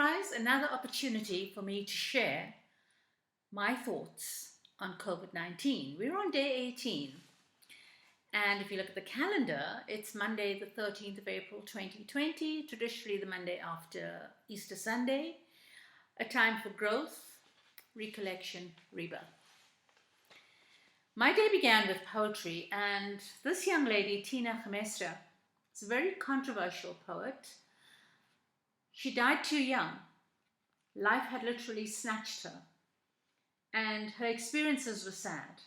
Surprise, another opportunity for me to share my thoughts on COVID-19. We're on day 18. And if you look at the calendar, it's Monday, the 13th of April, 2020, traditionally the Monday after Easter Sunday, a time for growth, recollection, rebirth. My day began with poetry, and this young lady, Tina Gemestra, is a very controversial poet. She died too young. Life had literally snatched her, and her experiences were sad.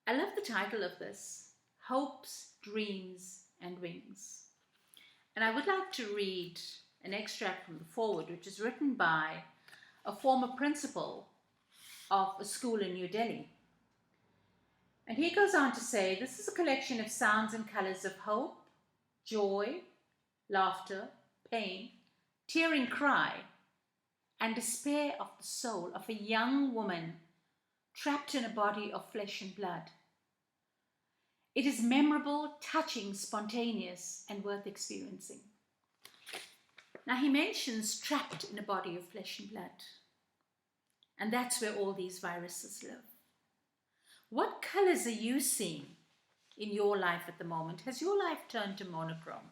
I love the title of this, Hopes, Dreams and Wings. And I would like to read an extract from the foreword, which is written by a former principal of a school in New Delhi. And he goes on to say, this is a collection of sounds and colors of hope, joy, laughter, pain, tearing cry, and despair of the soul of a young woman trapped in a body of flesh and blood. It is memorable, touching, spontaneous, and worth experiencing. Now he mentions trapped in a body of flesh and blood. And that's where all these viruses live. What colors are you seeing in your life at the moment? Has your life turned to monochrome?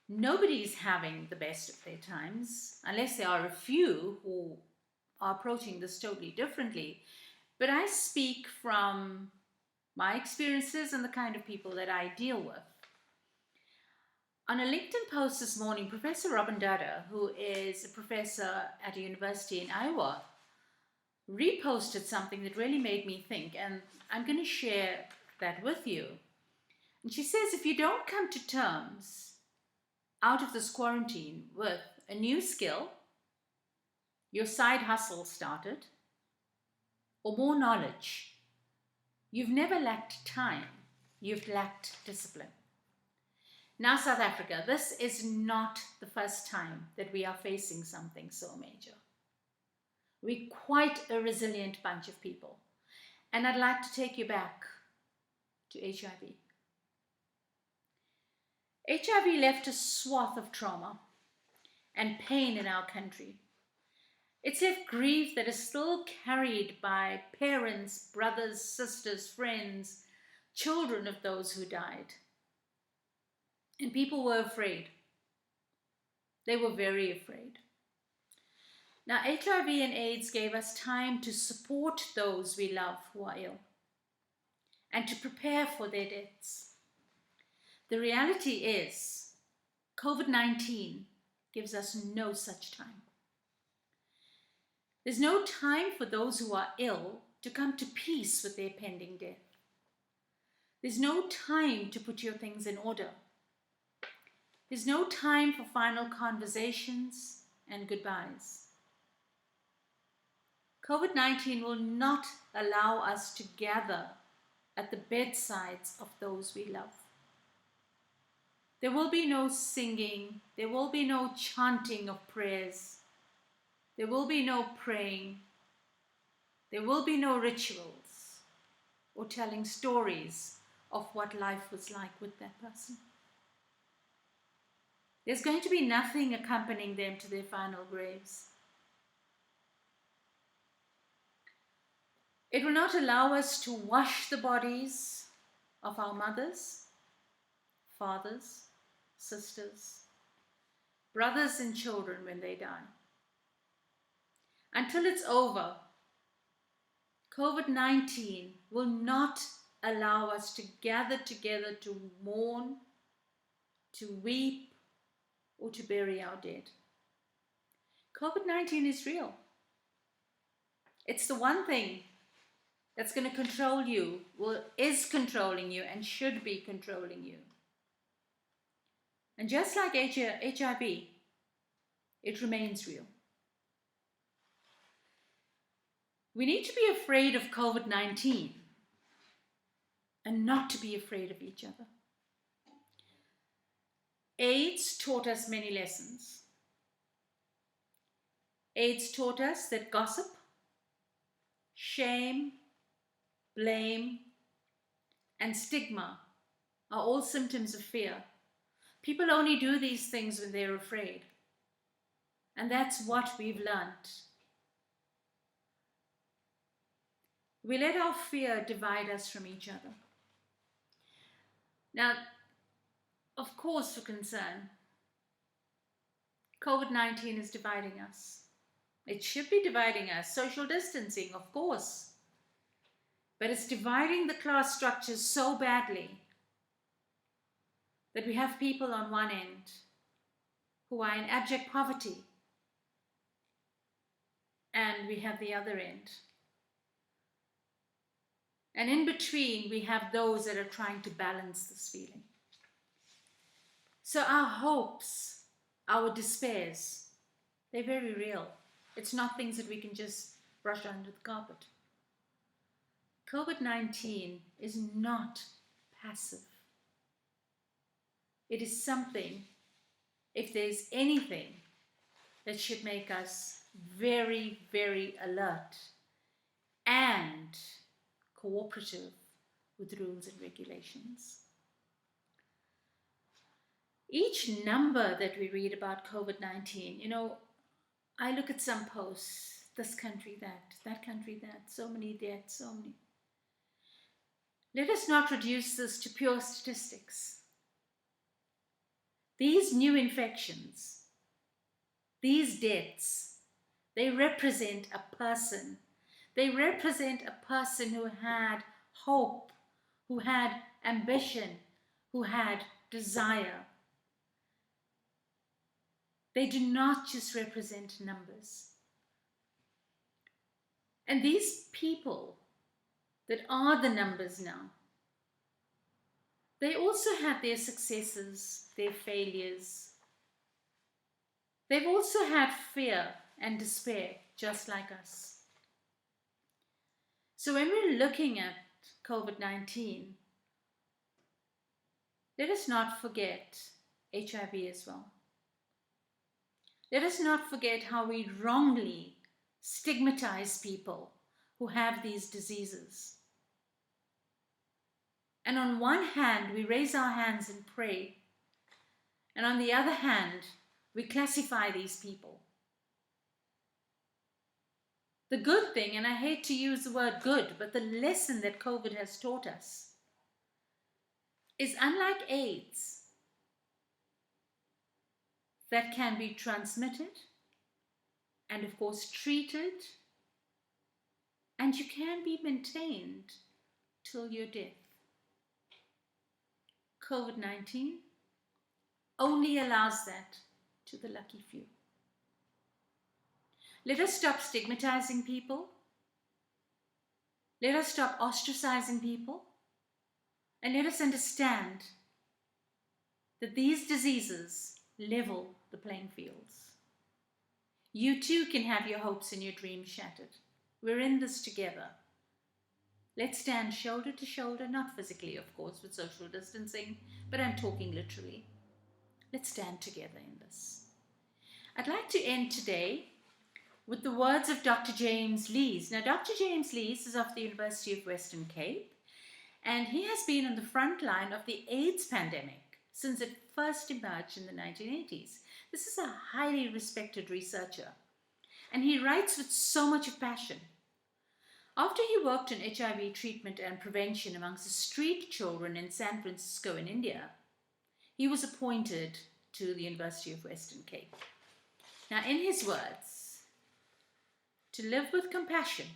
Nobody's having the best of their times, unless there are a few who are approaching this totally differently. But I speak from my experiences and the kind of people that I deal with. On a LinkedIn post this morning, Professor Robin Dada, who is a professor at a university in Iowa, reposted something that really made me think, and I'm going to share that with you. And she says, if you don't come to terms out of this quarantine with a new skill, your side hustle started, or more knowledge, you've never lacked time, you've lacked discipline. Now, South Africa, this is not the first time that we are facing something so major. We're quite a resilient bunch of people. And I'd like to take you back to HIV. HIV left a swath of trauma and pain in our country. It's left grief that is still carried by parents, brothers, sisters, friends, children of those who died. And people were afraid. They were very afraid. Now, HIV and AIDS gave us time to support those we love who are ill and to prepare for their deaths. The reality is, COVID-19 gives us no such time. There's no time for those who are ill to come to peace with their pending death. There's no time to put your things in order. There's no time for final conversations and goodbyes. COVID-19 will not allow us to gather at the bedsides of those we love. There will be no singing, there will be no chanting of prayers, there will be no praying, there will be no rituals or telling stories of what life was like with that person. There's going to be nothing accompanying them to their final graves. It will not allow us to wash the bodies of our mothers, fathers, sisters, brothers and children when they die. Until it's over, COVID-19 will not allow us to gather together to mourn, to weep, or to bury our dead. COVID-19 is real. It's the one thing that's going to control you, is controlling you, and should be controlling you. And just like HIV, it remains real. We need to be afraid of COVID-19 and not to be afraid of each other. AIDS taught us many lessons. AIDS taught us that gossip, shame, blame, and stigma are all symptoms of fear. People only do these things when they're afraid. And that's what we've learned. We let our fear divide us from each other. Now, of course, for concern, COVID-19 is dividing us. It should be dividing us. Social distancing, of course. But it's dividing the class structures so badly that we have people on one end who are in abject poverty, and we have the other end. And in between, we have those that are trying to balance this feeling. So our hopes, our despairs, they're very real. It's not things that we can just brush under the carpet. COVID-19 is not passive. It is something, if there's anything, that should make us very, very alert and cooperative with rules and regulations. Each number that we read about COVID-19, I look at some posts, this country, that country, that, so many deaths, so many. Let us not reduce this to pure statistics. These new infections, these deaths, they represent a person. They represent a person who had hope, who had ambition, who had desire. They do not just represent numbers. And these people that are the numbers now, they also have their successes, their failures. They've also had fear and despair, just like us. So when we're looking at COVID-19, let us not forget HIV as well. Let us not forget how we wrongly stigmatize people who have these diseases. And on one hand, we raise our hands and pray. And on the other hand, we classify these people. The good thing, and I hate to use the word good, but the lesson that COVID has taught us is, unlike AIDS, that can be transmitted and of course treated, and you can be maintained till your death. COVID-19 only allows that to the lucky few. Let us stop stigmatizing people. Let us stop ostracizing people. And let us understand that these diseases level the playing fields. You too can have your hopes and your dreams shattered. We're in this together. Let's stand shoulder to shoulder, not physically, of course, with social distancing, but I'm talking literally. Let's stand together in this. I'd like to end today with the words of Dr. James Lees. Now, Dr. James Lees is of the University of Western Cape, and he has been on the front line of the AIDS pandemic since it first emerged in the 1980s. This is a highly respected researcher, and he writes with so much of passion. After he worked on HIV treatment and prevention amongst the street children in San Francisco in India, he was appointed to the University of Western Cape. Now, in his words, to live with compassion,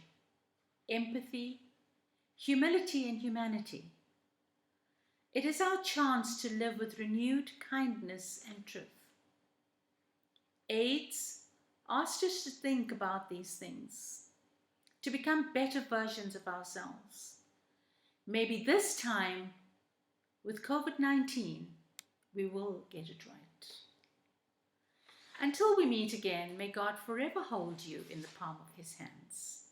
empathy, humility, and humanity, it is our chance to live with renewed kindness and truth. AIDS asked us to think about these things, to become better versions of ourselves. Maybe this time, with COVID-19, we will get it right. Until we meet again, may God forever hold you in the palm of his hands.